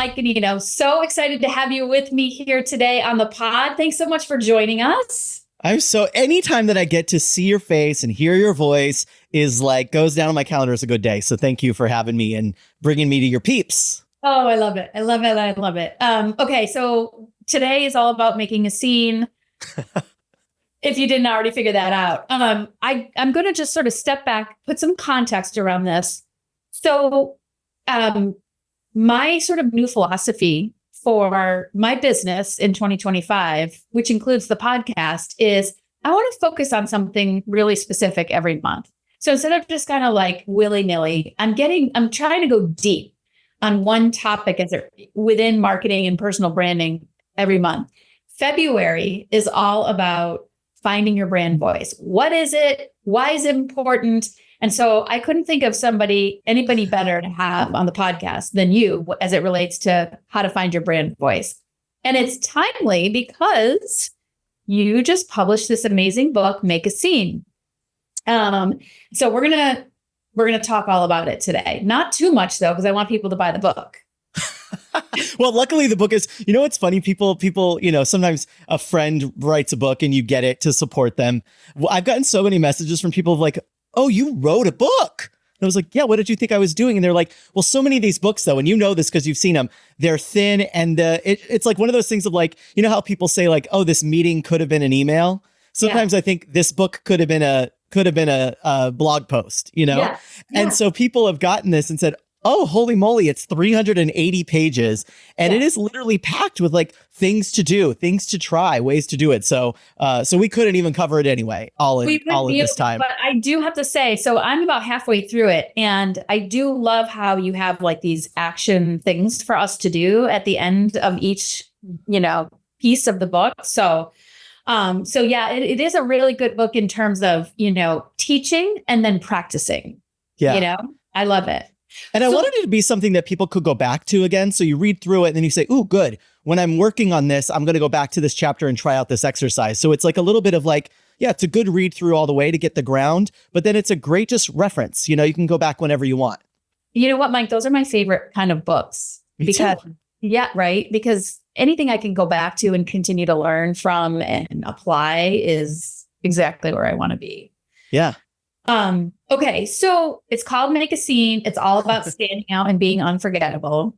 Mike Ganino. So excited to have you with me here today on the pod. Thanks so much for joining us. Anytime that I get to see your face and hear your voice is like goes down on my calendar as a good day. So thank you for having me and bringing me to your peeps. Oh, I love it. I love it. I love it. Okay. So today is all about making a scene. If you didn't already figure that out, I'm going to just sort of step back, put some context around this. So, my sort of new philosophy for my business in 2025, which includes the podcast, is I want to focus on something really specific every month. So instead of just kind of like willy-nilly, I'm trying to go deep on one topic within marketing and personal branding every month. February is all about finding your brand voice. What is it? Why is it important? And so I couldn't think of anybody better to have on the podcast than you as it relates to how to find your brand voice. And it's timely because you just published this amazing book, Make a Scene. So we're gonna talk all about it today. Not too much though, because I want people to buy the book. Well, luckily the book is, what's funny? People, sometimes a friend writes a book and you get it to support them. Well, I've gotten so many messages from people like, oh, you wrote a book. And I was like, yeah, what did you think I was doing? And they're like, well, so many of these books though, and you know this because you've seen them, they're thin. And it's like one of those things of like, how people say like, oh, this meeting could have been an email. Sometimes I think this book could have been a blog post, Yeah. And so people have gotten this and said, oh, holy moly, it's 380 pages. And it is literally packed with like things to do, things to try, ways to do it. So we couldn't even cover it anyway, all in this time. But I do have to say, so I'm about halfway through it. And I do love how you have like these action things for us to do at the end of each, piece of the book. So yeah, it is a really good book in terms of, teaching and then practicing. Yeah. I love it. And I wanted it to be something that people could go back to again. So you read through it and then you say, ooh, good. When I'm working on this, I'm going to go back to this chapter and try out this exercise. So it's like a little bit of like, yeah, it's a good read through all the way to get the ground, but then it's a great just reference. You can go back whenever you want. You know what, Mike? Those are my favorite kind of books. Me too. Yeah, right. Because anything I can go back to and continue to learn from and apply is exactly where I want to be. Yeah. Okay. So it's called Make a Scene. It's all about standing out and being unforgettable,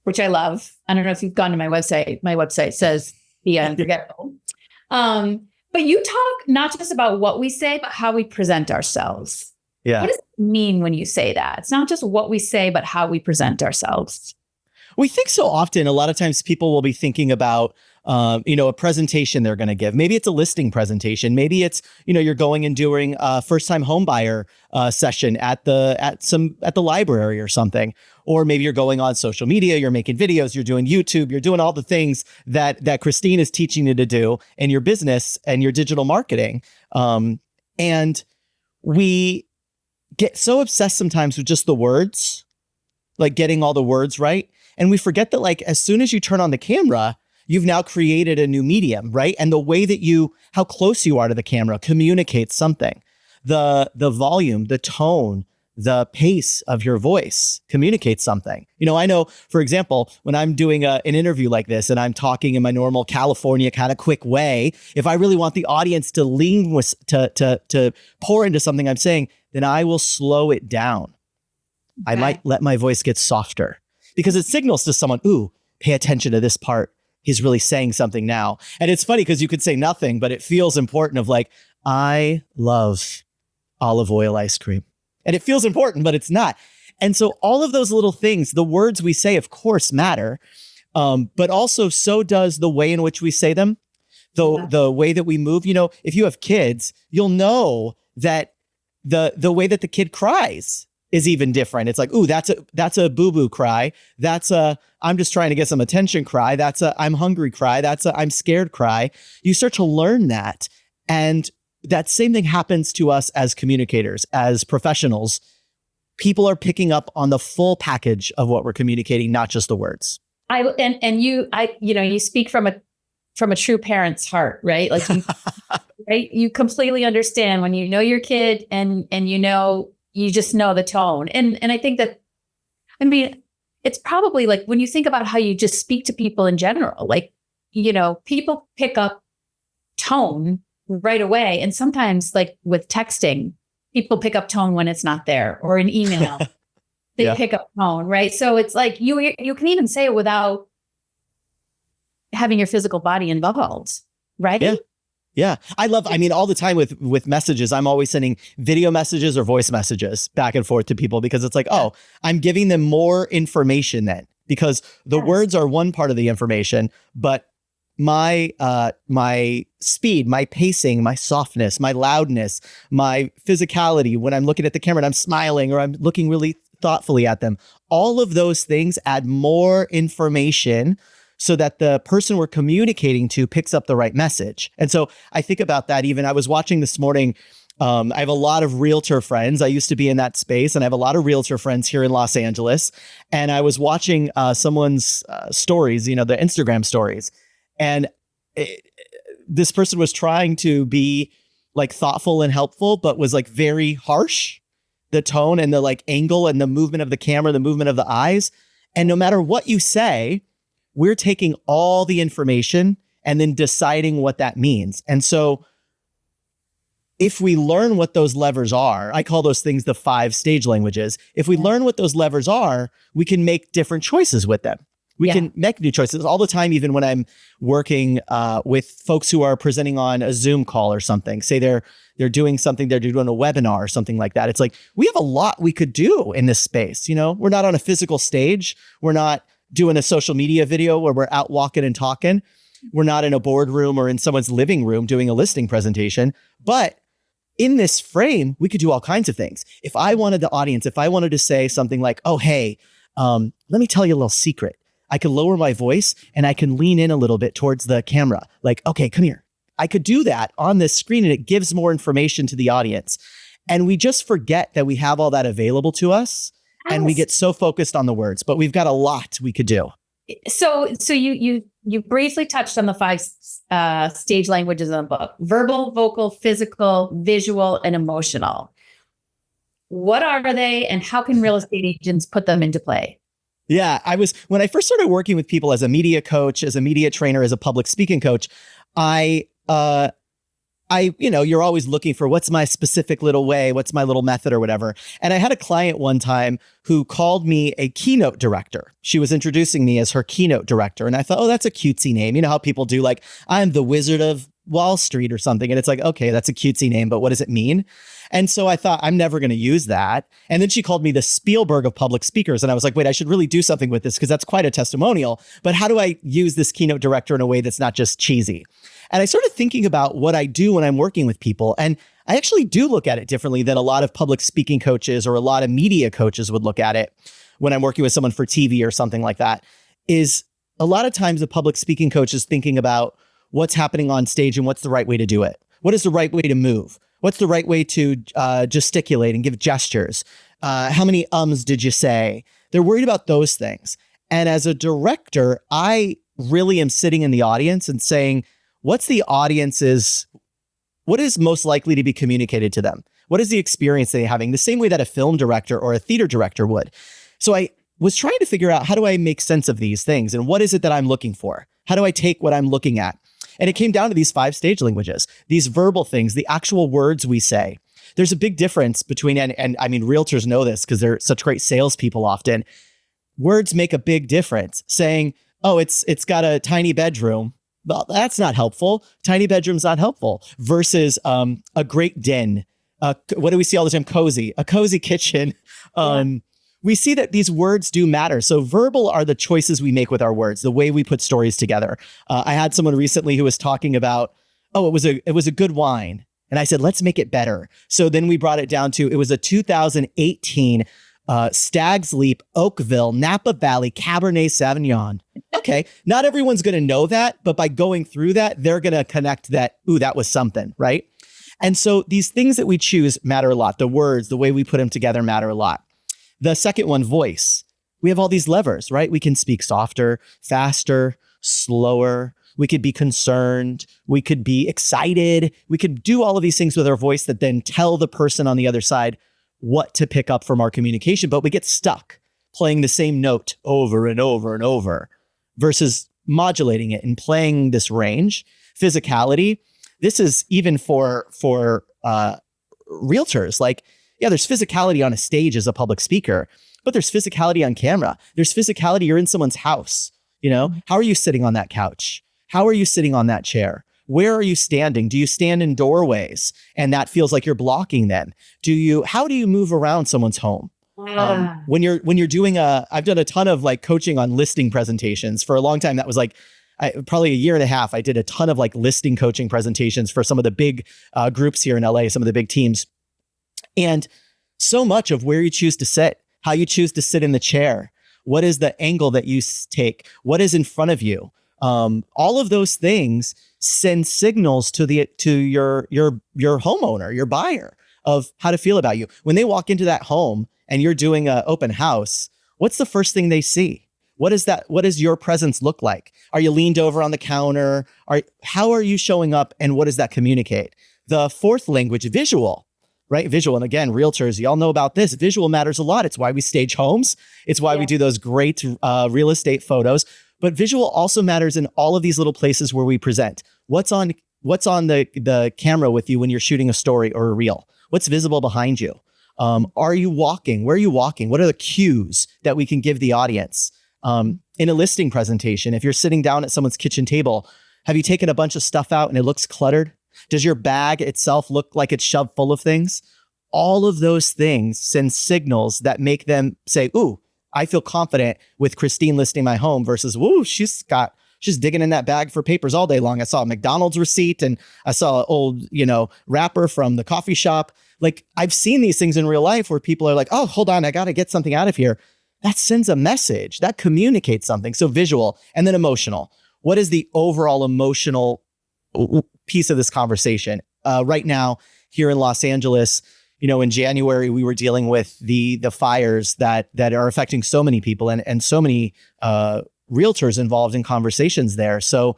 which I love. I don't know if you've gone to my website. My website says be unforgettable. But you talk not just about what we say, but how we present ourselves. Yeah. What does it mean when you say that? It's not just what we say, but how we present ourselves. We think so often, a lot of times people will be thinking about, a presentation they're going to give. Maybe it's a listing presentation. Maybe it's, you're going and doing a first time home buyer session at the library or something. Or maybe you're going on social media, you're making videos, you're doing YouTube, you're doing all the things that Christine is teaching you to do in your business and your digital marketing. And we get so obsessed sometimes with just the words, like getting all the words right. And we forget that like, as soon as you turn on the camera, you've now created a new medium, right? And the way that how close you are to the camera communicates something. The volume, the tone, the pace of your voice communicates something. I know, for example, when I'm doing an interview like this and I'm talking in my normal California kind of quick way, if I really want the audience to lean to pour into something I'm saying, then I will slow it down. Okay. I might let my voice get softer because it signals to someone, ooh, pay attention to this part. He's really saying something now. And it's funny because you could say nothing, but it feels important of like, I love olive oil ice cream. And it feels important, but it's not. And so all of those little things, the words we say, of course, matter. But also so does the way in which we say them, the way that we move. If you have kids, you'll know that the way that the kid cries is even different. It's like, ooh, that's a boo-boo cry. That's a, I'm just trying to get some attention cry. That's a, I'm hungry cry. That's a, I'm scared cry. You start to learn that. And that same thing happens to us as communicators, as professionals. People are picking up on the full package of what we're communicating, not just the words. You speak from a true parent's heart, right? Like, right? You completely understand when you know your kid and you just know the tone. And I think that, it's probably like when you think about how you just speak to people in general, like, you know, people pick up tone right away. And sometimes like with texting, people pick up tone when it's not there, or an email, they pick up tone, right? So it's like you can even say it without having your physical body involved, right? Yeah. Yeah. I mean, all the time with messages, I'm always sending video messages or voice messages back and forth to people, because it's like, oh, I'm giving them more information then, because the words are one part of the information, but my speed, my pacing, my softness, my loudness, my physicality, when I'm looking at the camera and I'm smiling or I'm looking really thoughtfully at them, all of those things add more information so that the person we're communicating to picks up the right message. And so I think about that. Even I was watching this morning, I have a lot of realtor friends. I used to be in that space, and I have a lot of realtor friends here in Los Angeles. And I was watching someone's stories, you know, the Instagram stories. And this person was trying to be like thoughtful and helpful, but was like very harsh, the tone and the like angle and the movement of the camera, the movement of the eyes. And no matter what you say, we're taking all the information and then deciding what that means. And so if we learn what those levers are, I call those things the 5 stage languages. If we learn what those levers are, we can make different choices with them. We can make new choices all the time, even when I'm working with folks who are presenting on a Zoom call or something. Say they're doing something, they're doing a webinar or something like that. It's like, we have a lot we could do in this space. You know, we're not on a physical stage. We're not doing a social media video where we're out walking and talking. We're not in a boardroom or in someone's living room doing a listing presentation. But in this frame, we could do all kinds of things. If I wanted to say something like, oh, hey, let me tell you a little secret. I could lower my voice and I can lean in a little bit towards the camera. Like, okay, come here. I could do that on this screen, and it gives more information to the audience. And we just forget that we have all that available to us. And we get so focused on the words, but we've got a lot we could do. So you briefly touched on the 5 stage languages in the book: verbal, vocal, physical, visual, and emotional. What are they, and how can real estate agents put them into play? Yeah, when I first started working with people as a media coach, as a media trainer, as a public speaking coach, you're always looking for what's my specific little way, what's my little method or whatever. And I had a client one time who called me a keynote director. She was introducing me as her keynote director. And I thought, oh, that's a cutesy name. You know how people do, like, I'm the Wizard of Wall Street or something. And it's like, okay, that's a cutesy name, but what does it mean? And so I thought, I'm never going to use that. And then she called me the Spielberg of public speakers. And I was like, wait, I should really do something with this, because that's quite a testimonial. But how do I use this keynote director in a way that's not just cheesy? And I started thinking about what I do when I'm working with people. And I actually do look at it differently than a lot of public speaking coaches or a lot of media coaches would look at it when I'm working with someone for TV or something like that. Is a lot of times a public speaking coach is thinking about what's happening on stage and what's the right way to do it. What is the right way to move? What's the right way to gesticulate and give gestures? How many ums did you say? They're worried about those things. And as a director, I really am sitting in the audience and saying, what is most likely to be communicated to them? What is the experience they're having? The same way that a film director or a theater director would. So I was trying to figure out, how do I make sense of these things? And what is it that I'm looking for? How do I take what I'm looking at? And it came down to these 5 stage languages, these verbal things, the actual words we say. There's a big difference between, and I mean, realtors know this because they're such great salespeople often. Words make a big difference. Saying, oh, it's got a tiny bedroom. Well, that's not helpful. Tiny bedroom's not helpful. Versus a great den. What do we see all the time? Cozy. A cozy kitchen. We see that these words do matter. So verbal are the choices we make with our words, the way we put stories together. I had someone recently who was talking about, oh, it was a good wine. And I said, let's make it better. So then we brought it down to, it was a 2018 Stag's Leap, Oakville, Napa Valley, Cabernet Sauvignon. Okay. Not everyone's going to know that, but by going through that, they're going to connect that, ooh, that was something, right? And so these things that we choose matter a lot. The words, the way we put them together matter a lot. The second one, voice. We have all these levers, right? We can speak softer, faster, slower. We could be concerned. We could be excited. We could do all of these things with our voice that then tell the person on the other side what to pick up from our communication, but we get stuck playing the same note over and over and over versus modulating it and playing this range. Physicality. This is even for realtors. Like, yeah, there's physicality on a stage as a public speaker, but there's physicality on camera. There's physicality. You're in someone's house. You know, how are you sitting on that couch? How are you sitting on that chair? Where are you standing? Do you stand in doorways and that feels like you're blocking them? How do you move around someone's home? When you're doing I've done a ton of like coaching on listing presentations for a long time. That was like probably a year and a half. I did a ton of like listing coaching presentations for some of the big groups here in LA, some of the big teams. And so much of where you choose to sit, how you choose to sit in the chair, what is the angle that you take, what is in front of you, all of those things send signals to your homeowner, your buyer, of how to feel about you. When they walk into that home and you're doing an open house, what's the first thing they see? What does your presence look like? Are you leaned over on the counter? How are you showing up, and what does that communicate? The fourth language, visual, right? Visual. And again, realtors, y'all know about this. Visual matters a lot. It's why we stage homes. It's why we do those great real estate photos. But visual also matters in all of these little places where we present. What's on the camera with you when you're shooting a story or a reel? What's visible behind you? Are you walking? Where are you walking? What are the cues that we can give the audience? In a listing presentation, if you're sitting down at someone's kitchen table, have you taken a bunch of stuff out and it looks cluttered? Does your bag itself look like it's shoved full of things? All of those things send signals that make them say, ooh, I feel confident with Christine listing my home versus, woo, she's digging in that bag for papers all day long. I saw a McDonald's receipt and I saw an old, wrapper from the coffee shop. Like, I've seen these things in real life where people are like, oh, hold on, I got to get something out of here. That sends a message, that communicates something. So visual, and then emotional. What is the overall emotional piece of this conversation? Right now here in Los Angeles, in January, we were dealing with the fires that are affecting so many people and so many realtors involved in conversations there. So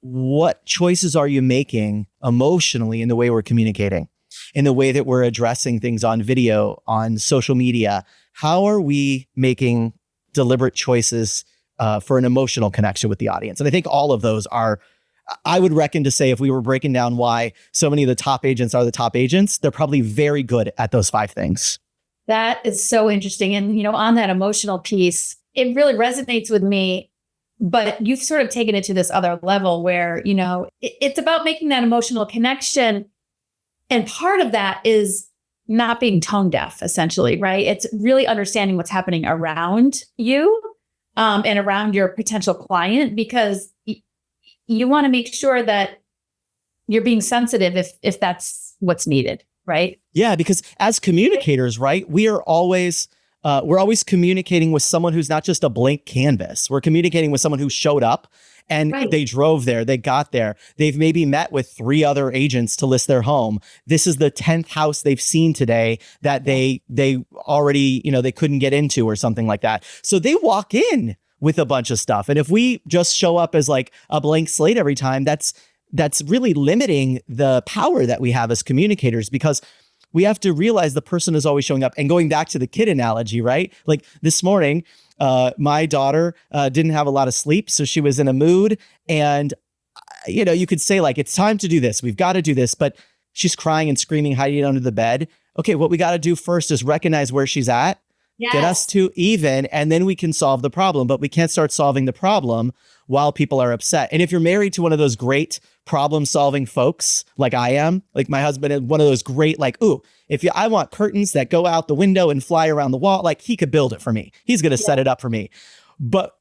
what choices are you making emotionally in the way we're communicating, in the way that we're addressing things on video, on social media? How are we making deliberate choices for an emotional connection with the audience? And I think all of those are, I would reckon to say, if we were breaking down why so many of the top agents are the top agents, they're probably very good at those 5 things. That is so interesting. And, on that emotional piece, it really resonates with me, but you've sort of taken it to this other level where, it's about making that emotional connection. And part of that is not being tone deaf, essentially, right? It's really understanding what's happening around you and around your potential client, because you want to make sure that you're being sensitive if that's what's needed, right? Yeah, because as communicators, right, we're always communicating with someone who's not just a blank canvas. We're communicating with someone who showed up and they drove there, they got there. They've maybe met with 3 other agents to list their home. This is the 10th house they've seen today that they already, they couldn't get into or something like that. So they walk in with a bunch of stuff. And if we just show up as like a blank slate every time, that's really limiting the power that we have as communicators, because we have to realize the person is always showing up. And going back to the kid analogy, right? Like this morning, my daughter didn't have a lot of sleep, so she was in a mood. And, you could say like, it's time to do this. We've got to do this. But she's crying and screaming, hiding under the bed. Okay, what we got to do first is recognize where she's at, get us to even, and then we can solve the problem. But we can't start solving the problem while people are upset. And if you're married to one of those great problem-solving folks, like I am, like my husband is one of those great, like, ooh, I want curtains that go out the window and fly around the wall, like he could build it for me. He's going to set it up for me. But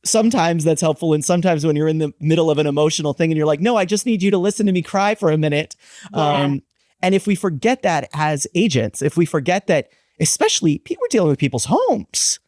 sometimes that's helpful. And sometimes when you're in the middle of an emotional thing and you're like, no, I just need you to listen to me cry for a minute. And if we forget that as agents, if we forget that, especially we're dealing with people's homes,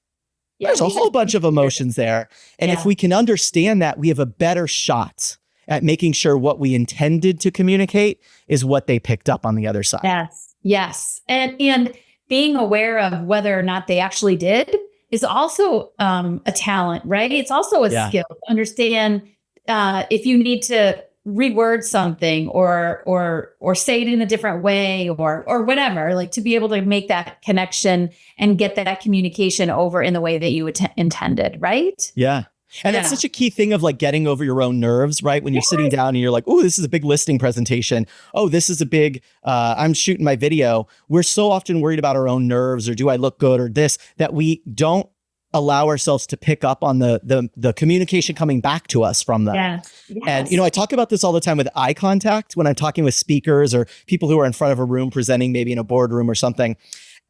there's a whole bunch of emotions there. And if we can understand that, we have a better shot at making sure what we intended to communicate is what they picked up on the other side. Yes. And being aware of whether or not they actually did is also a talent, right? It's also a skill to understand if you need to reword something or say it in a different way or whatever, like to be able to make that connection and get that communication over in the way that you intended, right? Yeah. And that's such a key thing of like getting over your own nerves, right? When you're sitting down and you're like, oh, this is a big listing presentation. Oh, this is a big, I'm shooting my video. We're so often worried about our own nerves or do I look good or this, that we don't allow ourselves to pick up on the communication coming back to us from them. Yes. And, you know, I talk about this all the time with eye contact when I'm talking with speakers or people who are in front of a room presenting, maybe in a boardroom or something.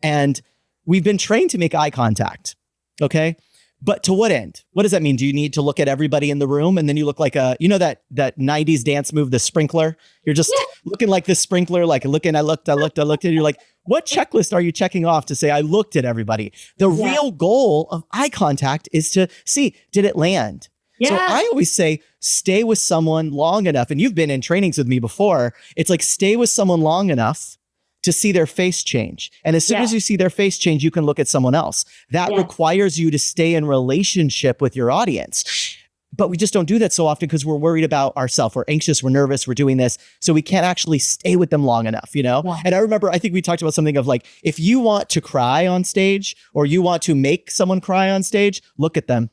And we've been trained to make eye contact. Okay. But to what end? What does that mean? Do you need to look at everybody in the room and then you look like you know, that 90s dance move, the sprinkler? You're just looking like the sprinkler, like looking, I looked, and you're like, what checklist are you checking off to say I looked at everybody? The real goal of eye contact is to see, did it land? So I always say, stay with someone long enough. And you've been in trainings with me before. It's like, stay with someone long enough to see their face change. And as soon as you see their face change, you can look at someone else. That requires you to stay in relationship with your audience. But we just don't do that so often because we're worried about ourselves. We're anxious, we're nervous, we're doing this. So we can't actually stay with them long enough, you know? And I remember, I think we talked about something of like, if you want to cry on stage or you want to make someone cry on stage, look at them.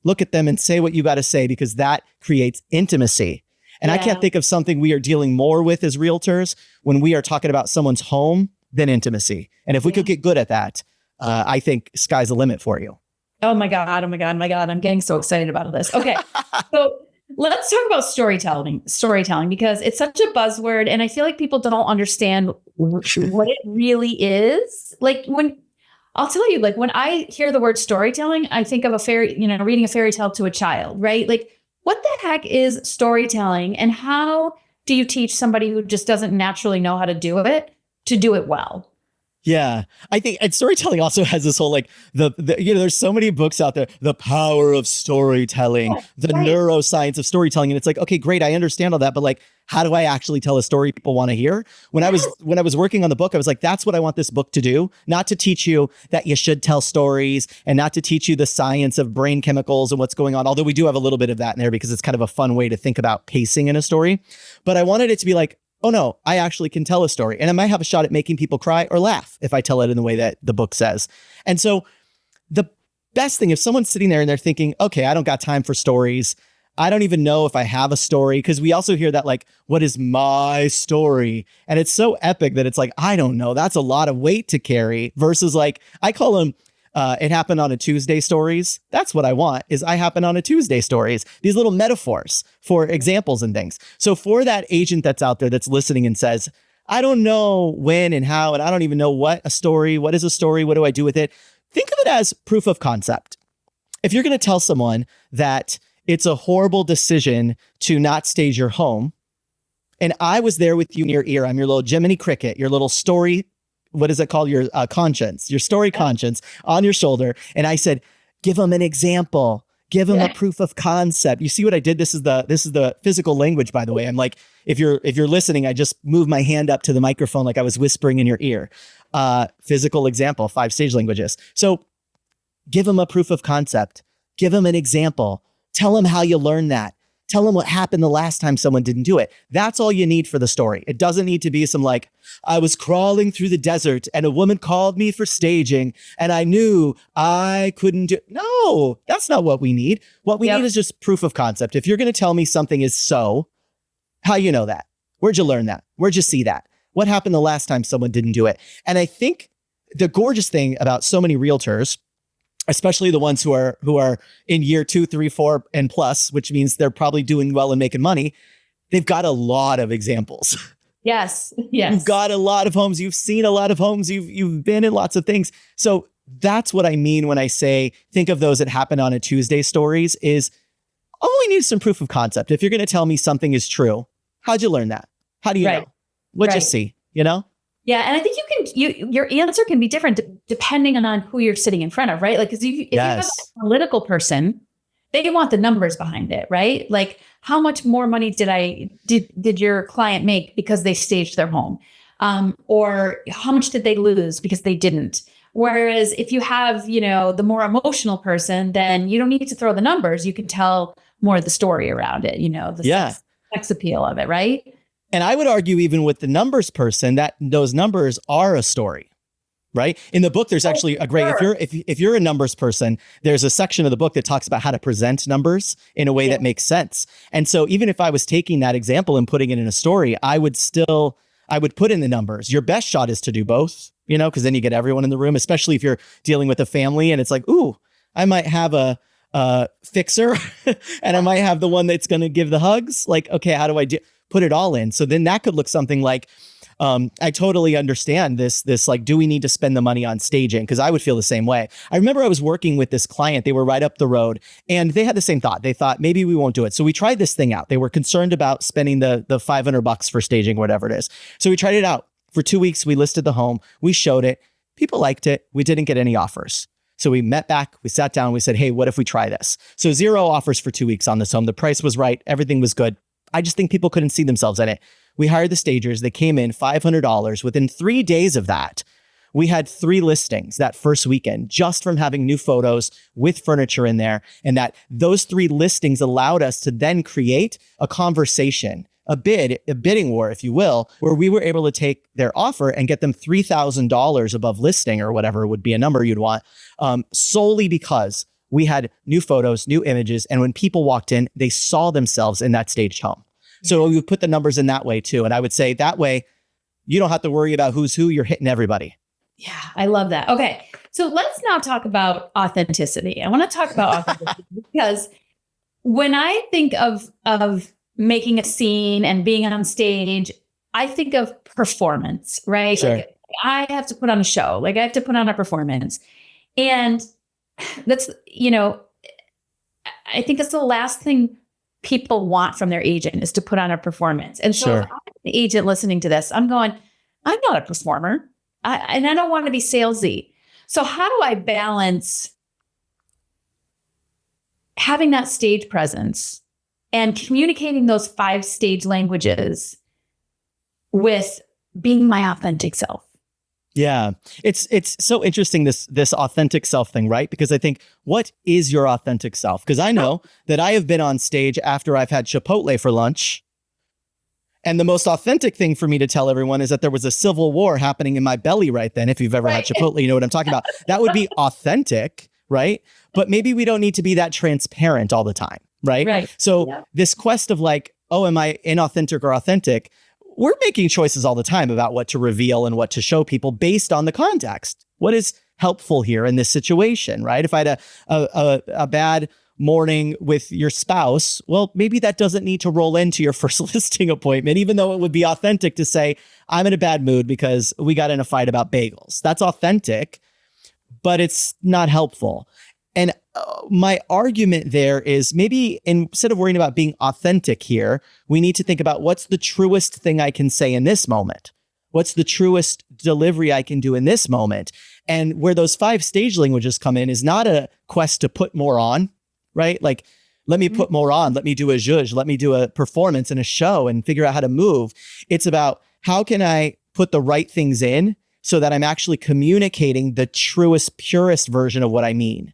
Look at them and say what you got to say, because that creates intimacy. And I can't think of something we are dealing more with as realtors when we are talking about someone's home than intimacy. And if we could get good at that, I think sky's the limit for you. Oh my God. I'm getting so excited about this. Okay. So let's talk about storytelling, because it's such a buzzword. And I feel like people don't understand what it really is. Like I'll tell you, like when I hear the word storytelling, I think of reading a fairy tale to a child, right? Like, what the heck is storytelling, and how do you teach somebody who just doesn't naturally know how to do it to do it well? Yeah, I think, and storytelling also has this whole like there's so many books out there, the power of storytelling, neuroscience of storytelling. And it's like, okay, great. I understand all that. But like, how do I actually tell a story people want to hear? When I was working on the book, I was like, that's what I want this book to do. Not to teach you that you should tell stories and not to teach you the science of brain chemicals and what's going on. Although we do have a little bit of that in there because it's kind of a fun way to think about pacing in a story. But I wanted it to be like, oh no, I actually can tell a story and I might have a shot at making people cry or laugh if I tell it in the way that the book says. And so the best thing, if someone's sitting there and they're thinking, okay, I don't got time for stories. I don't even know if I have a story, because we also hear that like, what is my story? And it's so epic that it's like, I don't know. That's a lot of weight to carry versus like, I call them it happened on a Tuesday stories. That's what I want, is I happen on a Tuesday stories, these little metaphors for examples and things. So for that agent that's out there that's listening and says, I don't know when and how, and I don't even know what is a story? What do I do with it? Think of it as proof of concept. If you're going to tell someone that it's a horrible decision to not stage your home, and I was there with you in your ear, I'm your little Jiminy Cricket, your little story, what is it called? Your conscience, your story conscience on your shoulder. And I said, give them an example, give them a proof of concept. You see what I did? This is the physical language, by the way. I'm like, if you're listening, I just moved my hand up to the microphone like I was whispering in your ear. Physical example, 5 stage languages. So give them a proof of concept, give them an example, tell them how you learn that. Tell them what happened the last time someone didn't do it. That's all you need for the story. It doesn't need to be some like, I was crawling through the desert and a woman called me for staging and I knew I couldn't do. No, that's not what we need. What we need is just proof of concept. If you're going to tell me something is so, how you know that? Where'd you learn that? Where'd you see that? What happened the last time someone didn't do it? And I think the gorgeous thing about so many realtors, especially the ones who are in year 2, 3, 4 and plus, which means they're probably doing well and making money. They've got a lot of examples. Yes. You've got a lot of homes. You've seen a lot of homes. You've been in lots of things. So that's what I mean when I say, think of those that happen on a Tuesday stories is, oh, we need some proof of concept. If you're going to tell me something is true, how'd you learn that? How do you know? What'd you see? You know? Yeah. And I think your answer can be different depending on who you're sitting in front of, right? Like, if you have a political person, they want the numbers behind it, right? Like, how much more money did your client make because they staged their home? Or how much did they lose because they didn't? Whereas if you have, the more emotional person, then you don't need to throw the numbers. You can tell more of the story around it, sex appeal of it, right? And I would argue even with the numbers person that those numbers are a story, right? In the book, there's actually a great, if you're a numbers person, there's a section of the book that talks about how to present numbers in a way that makes sense. And so even if I was taking that example and putting it in a story, I would put in the numbers. Your best shot is to do both, because then you get everyone in the room, especially if you're dealing with a family and it's like, ooh, I might have a fixer and I might have the one that's going to give the hugs. Like, okay, how do I put it all in? So then that could look something like, I totally understand this, like, do we need to spend the money on staging? Because I would feel the same way. I remember I was working with this client. They were right up the road and they had the same thought. They thought maybe we won't do it. So we tried this thing out. They were concerned about spending the $500 for staging, whatever it is. So we tried it out for 2 weeks. We listed the home. We showed it. People liked it. We didn't get any offers. So we met back, we sat down, we said, hey, what if we try this? So 0 offers for 2 weeks on this home. The price was right. Everything was good. I just think people couldn't see themselves in it. We hired the stagers. They came in $500. Within 3 days of that, we had 3 listings that first weekend just from having new photos with furniture in there. And that those 3 listings allowed us to then create a conversation, a bidding war, if you will, where we were able to take their offer and get them $3,000 above listing or whatever would be a number you'd want, solely because we had new photos, new images. And when people walked in, they saw themselves in that staged home. So we would put the numbers in that way too. And I would say that way, you don't have to worry about who's who, you're hitting everybody. Yeah, I love that. Okay. So let's now talk about authenticity. I want to talk about authenticity because when I think of making a scene and being on stage, I think of performance, right? Sure. Like I have to put on a show, like I have to put on a performance. And that's, I think that's the last thing people want from their agent is to put on a performance. And so if I'm an agent listening to this, I'm going, I'm not a performer and I don't want to be salesy. So how do I balance having that stage presence and communicating those 5 stage languages with being my authentic self? Yeah, it's so interesting, this authentic self thing, right? Because I think, what is your authentic self? Because I know that I have been on stage after I've had Chipotle for lunch. And the most authentic thing for me to tell everyone is that there was a civil war happening in my belly right then. If you've ever had Chipotle, you know what I'm talking about. That would be authentic, right? But maybe we don't need to be that transparent all the time, right? So this quest of like, oh, am I inauthentic or authentic? We're making choices all the time about what to reveal and what to show people based on the context. What is helpful here in this situation, right? If I had a bad morning with your spouse, well, maybe that doesn't need to roll into your first listing appointment, even though it would be authentic to say, I'm in a bad mood because we got in a fight about bagels. That's authentic, but it's not helpful. And my argument there is maybe instead of worrying about being authentic here, we need to think about what's the truest thing I can say in this moment. What's the truest delivery I can do in this moment? And where those 5 stage languages come in is not a quest to put more on, right? Like, let me put more on. Let me do a zhuzh. Let me do a performance and a show and figure out how to move. It's about how can I put the right things in so that I'm actually communicating the truest, purest version of what I mean.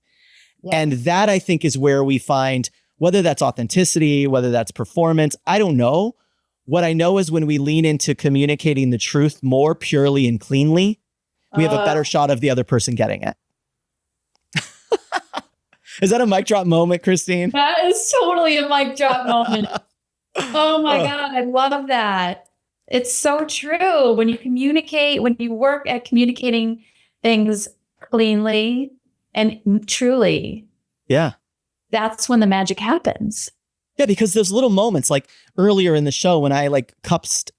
And that, I think, is where we find, whether that's authenticity, whether that's performance, I don't know. What I know is when we lean into communicating the truth more purely and cleanly, we have a better shot of the other person getting it. Is that a mic drop moment, Christine? That is totally a mic drop moment. Oh my God, I love that. It's so true. When you communicate, when you work at communicating things cleanly and truly, that's when the magic happens. Yeah, because those little moments, like earlier in the show when I like cupped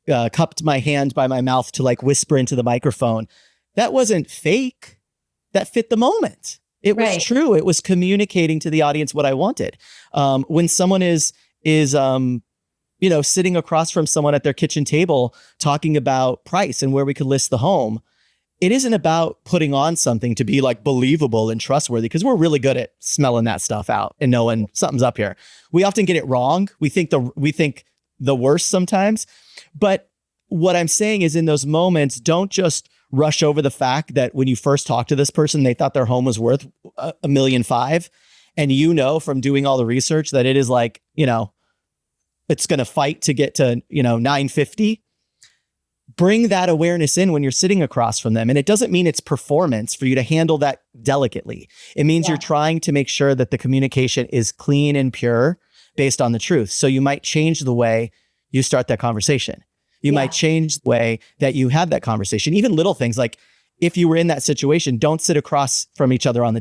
my hand by my mouth to like whisper into the microphone, that wasn't fake. That fit the moment. It was true. It was communicating to the audience what I wanted. When someone is sitting across from someone at their kitchen table talking about price and where we could list the home, it isn't about putting on something to be like believable and trustworthy, because we're really good at smelling that stuff out and knowing something's up here. We often get it wrong. We think the worst sometimes. But what I'm saying is, in those moments, don't just rush over the fact that when you first talked to this person, they thought their home was worth $1.5 million. And from doing all the research that it is like, it's going to fight to get to, 950. Bring that awareness in when you're sitting across from them. And it doesn't mean it's performance for you to handle that delicately. It means you're trying to make sure that the communication is clean and pure based on the truth. So you might change the way you start that conversation. You might change the way that you have that conversation. Even little things like if you were in that situation, don't sit across from each other at the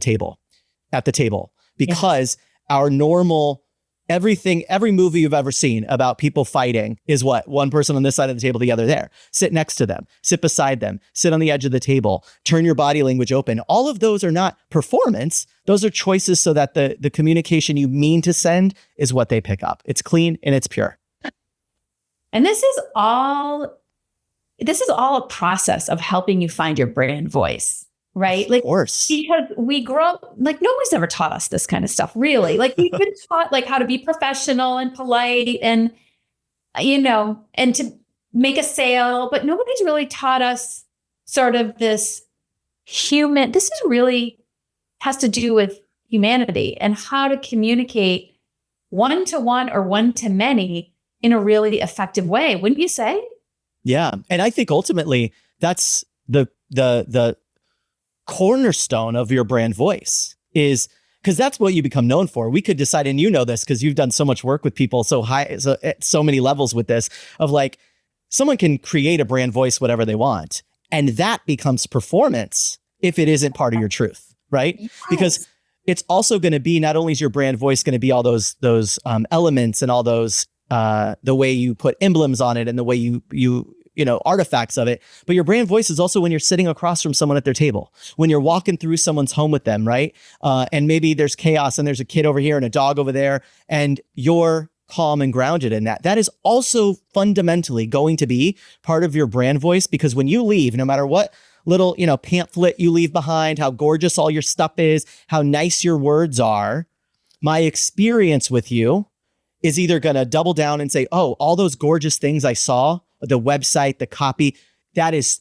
table, because our normal every movie you've ever seen about people fighting is what? One person on this side of the table, the other there. Sit next to them, sit beside them, sit on the edge of the table, turn your body language open. All of those are not performance. Those are choices so that the communication you mean to send is what they pick up. It's clean and it's pure. And this is all a process of helping you find your brand voice. Right? Like, of course. Because we grow up, like nobody's ever taught us this kind of stuff, really. Like we've been taught like how to be professional and polite and, and to make a sale, but nobody's really taught us sort of this is really has to do with humanity and how to communicate one-to-one or one-to-many in a really effective way. Wouldn't you say? Yeah. And I think ultimately that's the cornerstone of your brand voice, is because that's what you become known for. We could decide, and this because you've done so much work with people at so many levels with this, of like someone can create a brand voice whatever they want, and that becomes performance if it isn't part of your truth, right? Yes. Because it's also going to be, not only is your brand voice going to be all those elements and all those the way you put emblems on it and the way you artifacts of it. But your brand voice is also when you're sitting across from someone at their table, when you're walking through someone's home with them, right? And maybe there's chaos and there's a kid over here and a dog over there, and you're calm and grounded in that. That is also fundamentally going to be part of your brand voice, because when you leave, no matter what little, pamphlet you leave behind, how gorgeous all your stuff is, how nice your words are, my experience with you is either going to double down and say, oh, all those gorgeous things I saw, the website, the copy, that is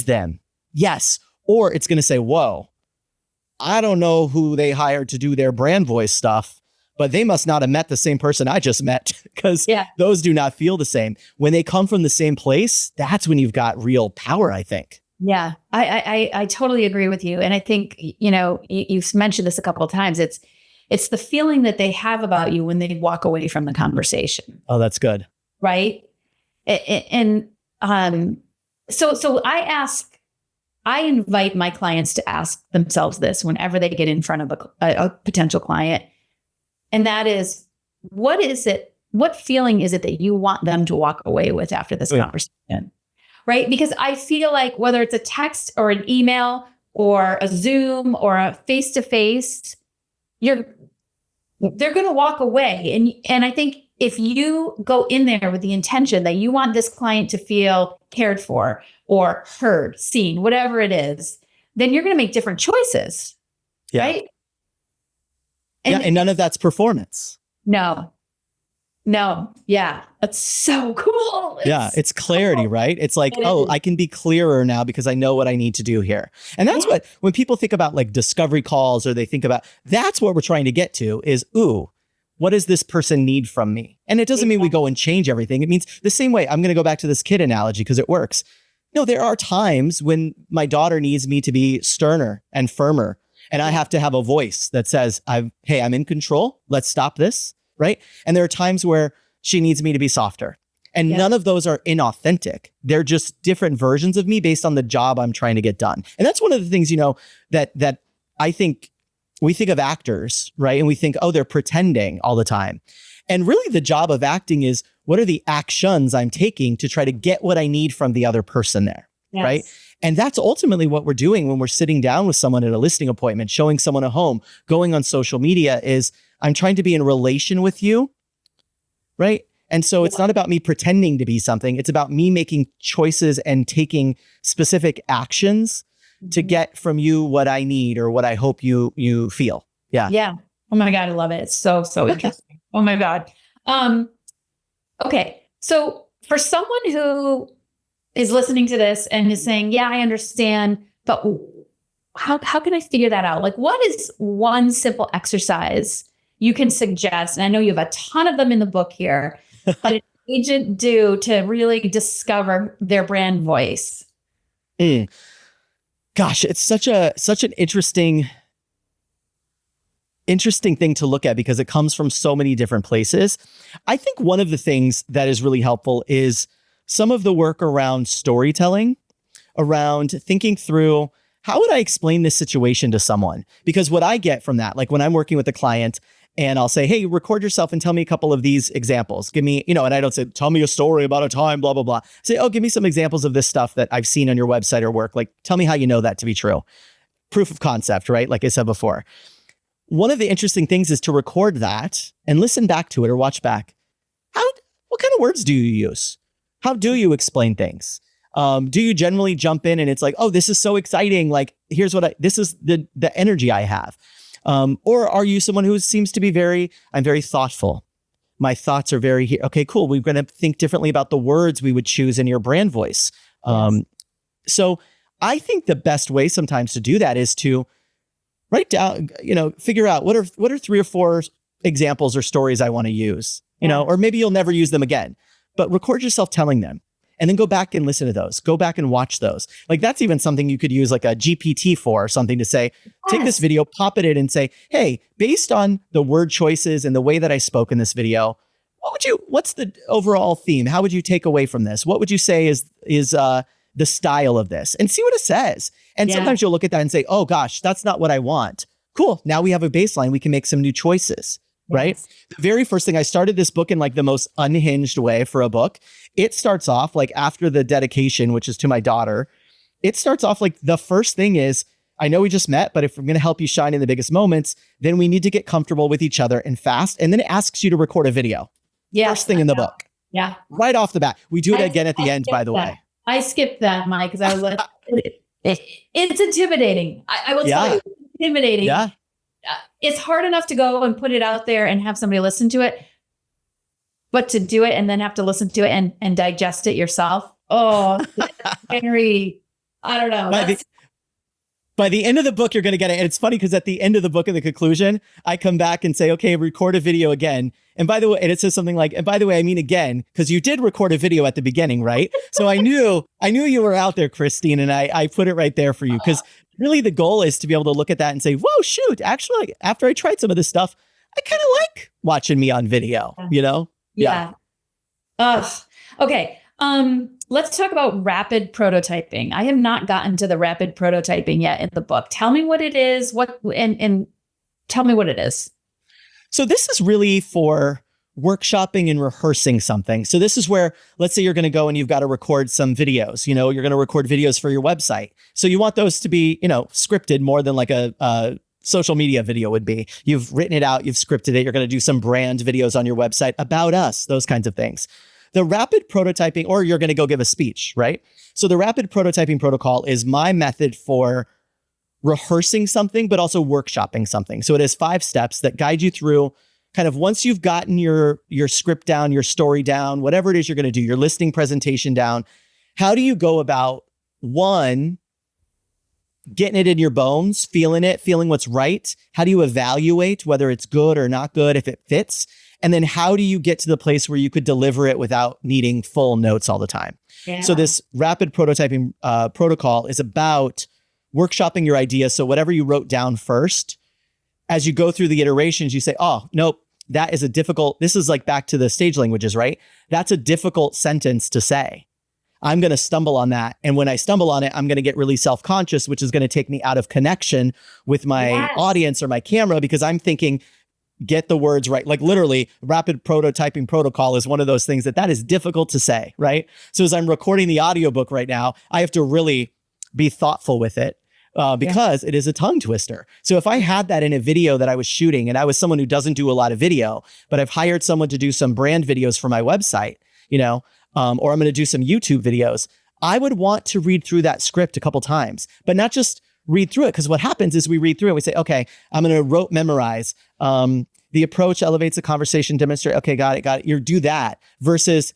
them. Yes. Or it's going to say, whoa, I don't know who they hired to do their brand voice stuff, but they must not have met the same person I just met, because those do not feel the same. When they come from the same place, that's when you've got real power, I think. Yeah, I totally agree with you. And I think, you've mentioned this a couple of times. It's the feeling that they have about you when they walk away from the conversation. Oh, that's good. Right. And so I invite my clients to ask themselves this whenever they get in front of a potential client. And that is, what feeling is it that you want them to walk away with after this conversation? Right? Because I feel like whether it's a text or an email or a Zoom or a face-to-face, they're going to walk away. And I think if you go in there with the intention that you want this client to feel cared for or heard, seen, whatever it is, then you're going to make different choices. Yeah. Right? And none of that's performance. No. Yeah. That's so cool. It's clarity, right? It's like, I can be clearer now because I know what I need to do here. And that's what, when people think about like discovery calls, or they think about, that's what we're trying to get to is, what does this person need from me? And it doesn't mean we go and change everything. It means the same way. I'm going to go back to this kid analogy because it works. No, there are times when my daughter needs me to be sterner and firmer, and I have to have a voice that says, hey, I'm in control. Let's stop this. Right. And there are times where she needs me to be softer. And none of those are inauthentic. They're just different versions of me based on the job I'm trying to get done. And that's one of the things, that I think we think of actors, right? And we think, they're pretending all the time. And really the job of acting is, what are the actions I'm taking to try to get what I need from the other person there, right? And that's ultimately what we're doing when we're sitting down with someone at a listing appointment, showing someone a home, going on social media, is I'm trying to be in relation with you, right? And so it's not about me pretending to be something. It's about me making choices and taking specific actions to get from you what I need or what I hope you feel. Yeah. Yeah. Oh my God. I love it. It's so interesting. Oh my God. Okay. So for someone who is listening to this and is saying, yeah, I understand, but how can I figure that out? Like, what is one simple exercise you can suggest, and I know you have a ton of them in the book here, that an agent do to really discover their brand voice? Gosh, it's such an interesting thing to look at because it comes from so many different places. I think one of the things that is really helpful is some of the work around storytelling, around thinking through, how would I explain this situation to someone? Because what I get from that, like when I'm working with a client and I'll say, hey, record yourself and tell me a couple of these examples. Give me, and I don't say, tell me a story about a time, blah, blah, blah. Say, oh, give me some examples of this stuff that I've seen on your website or work. Like, tell me how you know that to be true. Proof of concept, right? Like I said before. One of the interesting things is to record that and listen back to it or watch back. What kind of words do you use? How do you explain things? Do you generally jump in and it's like, oh, this is so exciting. Like, here's this is the energy I have. Or are you someone who seems to be I'm very thoughtful. My thoughts are okay, cool. We're going to think differently about the words we would choose in your brand voice. Yes. So I think the best way sometimes to do that is to write down, figure out what are 3 or 4 examples or stories I want to use, or maybe you'll never use them again, but record yourself telling them. And then go back and listen to those. Go back and watch those. Like that's even something you could use like a GPT for or something to say, take this video, pop it in and say, hey, based on the word choices and the way that I spoke in this video, what's the overall theme? How would you take away from this? What would you say is the style of this? And see what it says. And sometimes you'll look at that and say, oh gosh, that's not what I want. Cool. Now we have a baseline. We can make some new choices. Right? Yes. The very first thing, I started this book in like the most unhinged way for a book. It starts off like after the dedication, which is to my daughter. It starts off like the first thing is, I know we just met, but if we're going to help you shine in the biggest moments, then we need to get comfortable with each other and fast. And then it asks you to record a video. Yeah. First thing in the book. Yeah. Right off the bat. We do it again at the end, by the way. I skipped that, Mike, because I was like, it's intimidating. I will tell you, it's intimidating. Yeah. It's hard enough to go and put it out there and have somebody listen to it, but to do it and then have to listen to it and digest it yourself. Oh, Henry, I don't know. By the end of the book, you're going to get it. And it's funny because at the end of the book, in the conclusion, I come back and say, okay, record a video again. And by the way, and it says something like, and by the way, I mean again, because you did record a video at the beginning, right? So I knew you were out there, Christine, and I put it right there for you because really the goal is to be able to look at that and say, whoa, shoot, actually, after I tried some of this stuff, I kind of like watching me on video, Yeah. Okay. Let's talk about rapid prototyping. I have not gotten to the rapid prototyping yet in the book. Tell me what it is, and tell me what it is. So this is really for workshopping and rehearsing something. So this is where, let's say you're going to go and you've got to record some videos, you're going to record videos for your website. So you want those to be, scripted more than like a social media video would be. You've written it out, you've scripted it. You're going to do some brand videos on your website about us, those kinds of things. The rapid prototyping, or you're going to go give a speech, right? So the rapid prototyping protocol is my method for rehearsing something, but also workshopping something. So it has 5 steps that guide you through kind of once you've gotten your script down, your story down, whatever it is you're going to do, your listing presentation down. How do you go about, 1, getting it in your bones, feeling what's right? How do you evaluate whether it's good or not good, if it fits? And then how do you get to the place where you could deliver it without needing full notes all the time? Yeah. So this rapid prototyping protocol is about workshopping your idea. So whatever you wrote down first, as you go through the iterations, you say, oh, nope, that is this is like back to the stage languages, right? That's a difficult sentence to say. I'm going to stumble on that. And when I stumble on it, I'm going to get really self-conscious, which is going to take me out of connection with my audience or my camera, because I'm thinking, get the words right. Like literally, rapid prototyping protocol is one of those things that is difficult to say, right? So as I'm recording the audiobook right now, I have to really be thoughtful with it because it is a tongue twister. So if I had that in a video that I was shooting and I was someone who doesn't do a lot of video, but I've hired someone to do some brand videos for my website, or I'm going to do some YouTube videos, I would want to read through that script a couple times, but not just read through it. Because what happens is we read through it, we say, okay, I'm going to rote memorize. The approach elevates the conversation, demonstrate. Okay, got it. You do that versus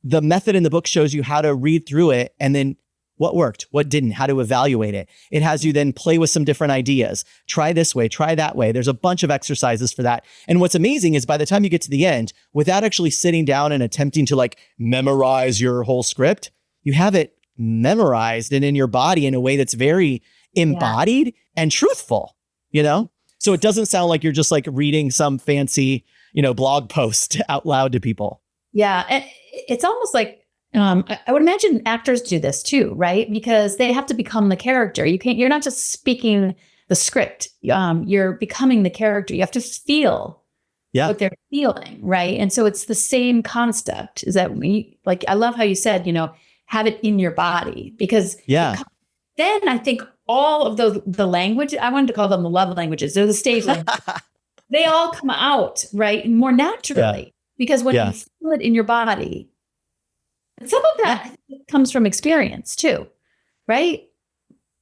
the method in the book shows you how to read through it and then what worked, what didn't, how to evaluate it. It has you then play with some different ideas. Try this way, try that way. There's a bunch of exercises for that. And what's amazing is by the time you get to the end, without actually sitting down and attempting to like memorize your whole script, you have it memorized and in your body in a way that's very embodied and truthful, you know? So it doesn't sound like you're just like reading some fancy, blog post out loud to people. Yeah. It's almost like, I would imagine actors do this too, right? Because they have to become the character. You're not just speaking the script. You're becoming the character. You have to feel what they're feeling, right? And so it's the same concept. Is that I love how you said, have it in your body, because then I think all of the language, I wanted to call them the love languages. They're the stage languages. They all come out, right? More naturally, because when you feel it in your body, and some of that comes from experience too, right?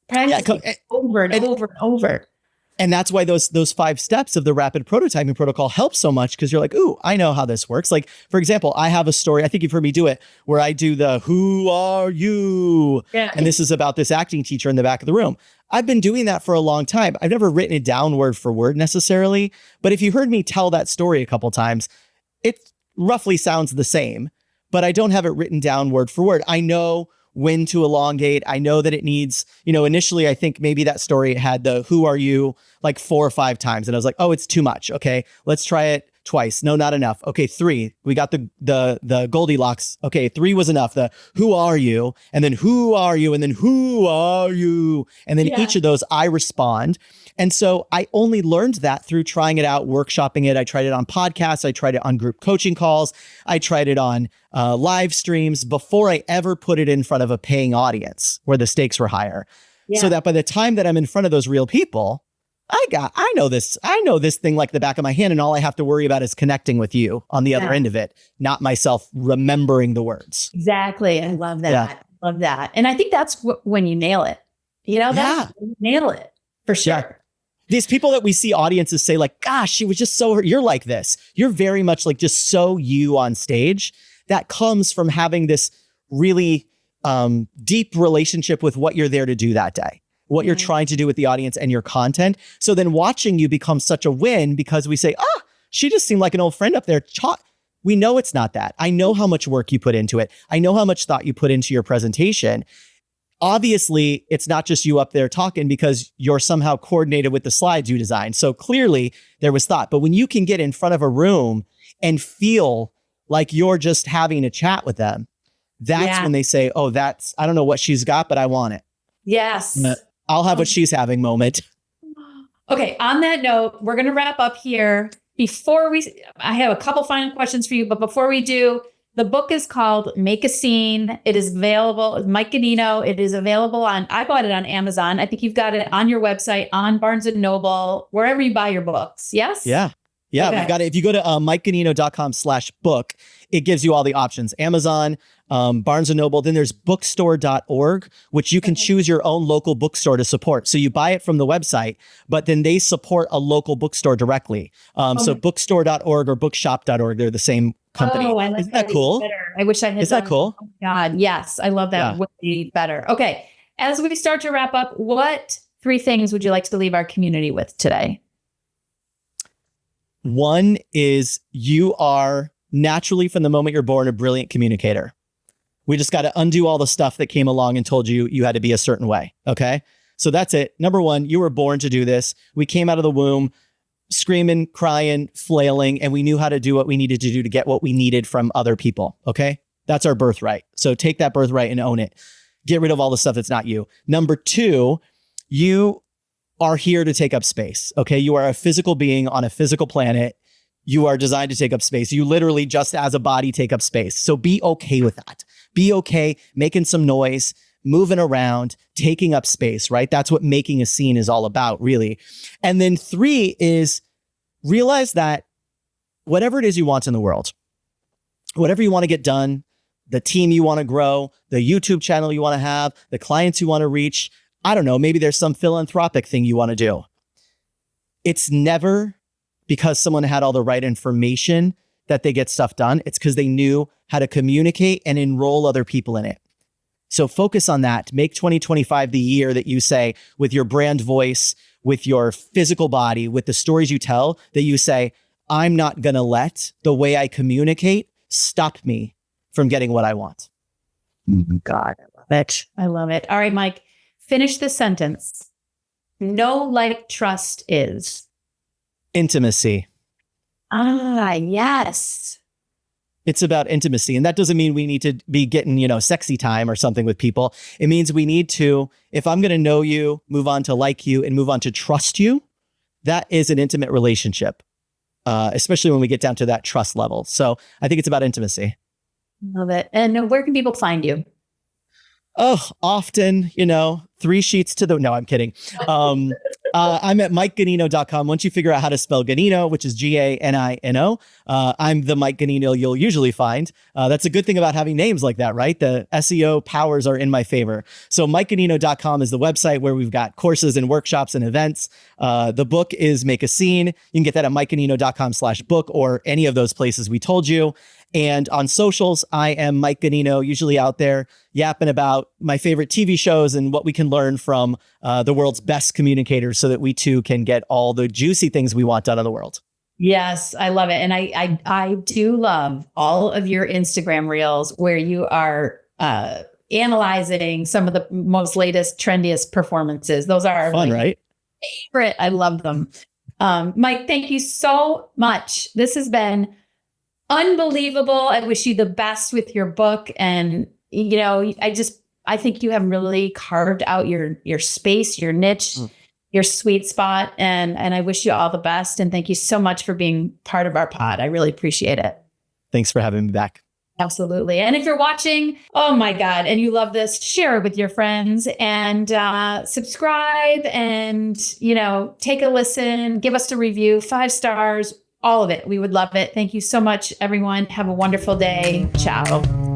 Practicing over and over and over. And that's why those 5 steps of the rapid prototyping protocol help so much, because you're like, ooh, I know how this works. Like, for example, I have a story, I think you've heard me do it, where I do the who are you? Yeah. And this is about this acting teacher in the back of the room. I've been doing that for a long time. I've never written it down word for word necessarily, but if you heard me tell that story a couple times, it roughly sounds the same, but I don't have it written down word for word. I know when to elongate. I know that it needs, initially, I think maybe that story had the who are you like 4 or 5 times. And I was like, oh, it's too much. Okay, let's try it twice. No, not enough. Okay, 3. We got the Goldilocks. Okay, 3 was enough. The who are you? And then who are you? And then who are you? And then each of those I respond. And so I only learned that through trying it out, workshopping it. I tried it on podcasts. I tried it on group coaching calls. I tried it on live streams before I ever put it in front of a paying audience where the stakes were higher. Yeah. So that by the time that I'm in front of those real people, I know this thing like the back of my hand, and all I have to worry about is connecting with you on the other end of it, not myself remembering the words. Exactly. I love that. Yeah. I love that. And I think that's when you nail it. That's when you nail it for sure. Yeah. These people that we see audiences say like, gosh, she was just so, you're like this. You're very much like just so you on stage. That comes from having this really deep relationship with what you're there to do that day, what you're trying to do with the audience and your content. So then watching you becomes such a win, because we say, she just seemed like an old friend up there. We know it's not that. I know how much work you put into it. I know how much thought you put into your presentation. Obviously, it's not just you up there talking, because you're somehow coordinated with the slides you designed. So clearly there was thought. But when you can get in front of a room and feel like you're just having a chat with them, that's when they say, oh, I don't know what she's got, but I want it. Yes. I'll have what she's having moment. Okay. On that note, we're going to wrap up here. I have a couple final questions for you, but before we do, the book is called Make a Scene. It is available, Mike Ganino. It is available I bought it on Amazon. I think you've got it on your website, on Barnes & Noble, wherever you buy your books. Yes? Yeah. Yeah. Okay. We've got it. If you go to mikeganino.com/book, it gives you all the options. Amazon, Barnes & Noble. Then there's bookstore.org, which you can choose your own local bookstore to support. So you buy it from the website, but then they support a local bookstore directly. So bookstore.org or bookshop.org, they're the same company. Oh, I like Isn't that cool? Better. I wish I had. Is that cool? Oh God, yes. I love that. Way better. Okay. As we start to wrap up, what 3 things would you like to leave our community with today? One is you are naturally, from the moment you're born, a brilliant communicator. We just got to undo all the stuff that came along and told you had to be a certain way. Okay. So that's it. Number 1, you were born to do this. We came out of the womb screaming, crying, flailing, and we knew how to do what we needed to do to get what we needed from other people. Okay. That's our birthright. So take that birthright and own it. Get rid of all the stuff that's not you. Number 2, you are here to take up space. Okay. You are a physical being on a physical planet. You are designed to take up space. You literally, just as a body, take up space. So be okay with that. Be okay making some noise, moving around, taking up space, right? That's what making a scene is all about, really. And then 3 is realize that whatever it is you want in the world, whatever you want to get done, the team you want to grow, the YouTube channel you want to have, the clients you want to reach, I don't know, maybe there's some philanthropic thing you want to do. It's never because someone had all the right information that they get stuff done. It's because they knew how to communicate and enroll other people in it. So focus on that. Make 2025 the year that you say, with your brand voice, with your physical body, with the stories you tell, that you say, I'm not going to let the way I communicate stop me from getting what I want. God, I love it. I love it. All right, Mike, finish the sentence. Know, like, trust is Intimacy. Yes. It's about intimacy. And that doesn't mean we need to be getting, sexy time or something with people. It means we need to, if I'm going to know you, move on to like you, and move on to trust you, that is an intimate relationship, especially when we get down to that trust level. So I think it's about intimacy. Love it. And where can people find you? Oh, often, 3 sheets to the, no, I'm kidding. I'm at MikeGanino.com. Once you figure out how to spell Ganino, which is Ganino, I'm the Mike Ganino you'll usually find. That's a good thing about having names like that, right? The SEO powers are in my favor. So MikeGanino.com is the website where we've got courses and workshops and events. The book is Make a Scene. You can get that at MikeGanino.com/book or any of those places we told you. And on socials, I am Mike Ganino, usually out there yapping about my favorite TV shows and what we can learn from the world's best communicators so that we too can get all the juicy things we want done in the world. Yes, I love it. And I do love all of your Instagram reels where you are analyzing some of the most latest, trendiest performances. Those are fun, right? Favorite. I love them. Mike, thank you so much. This has been unbelievable. I wish you the best with your book. And, I think you have really carved out your space, your niche, your sweet spot. And I wish you all the best. And thank you so much for being part of our pod. I really appreciate it. Thanks for having me back. Absolutely. And if you're watching, oh my God, and you love this, share it with your friends and subscribe and, take a listen, give us a review, 5 stars, all of it. We would love it. Thank you so much, everyone. Have a wonderful day. Ciao.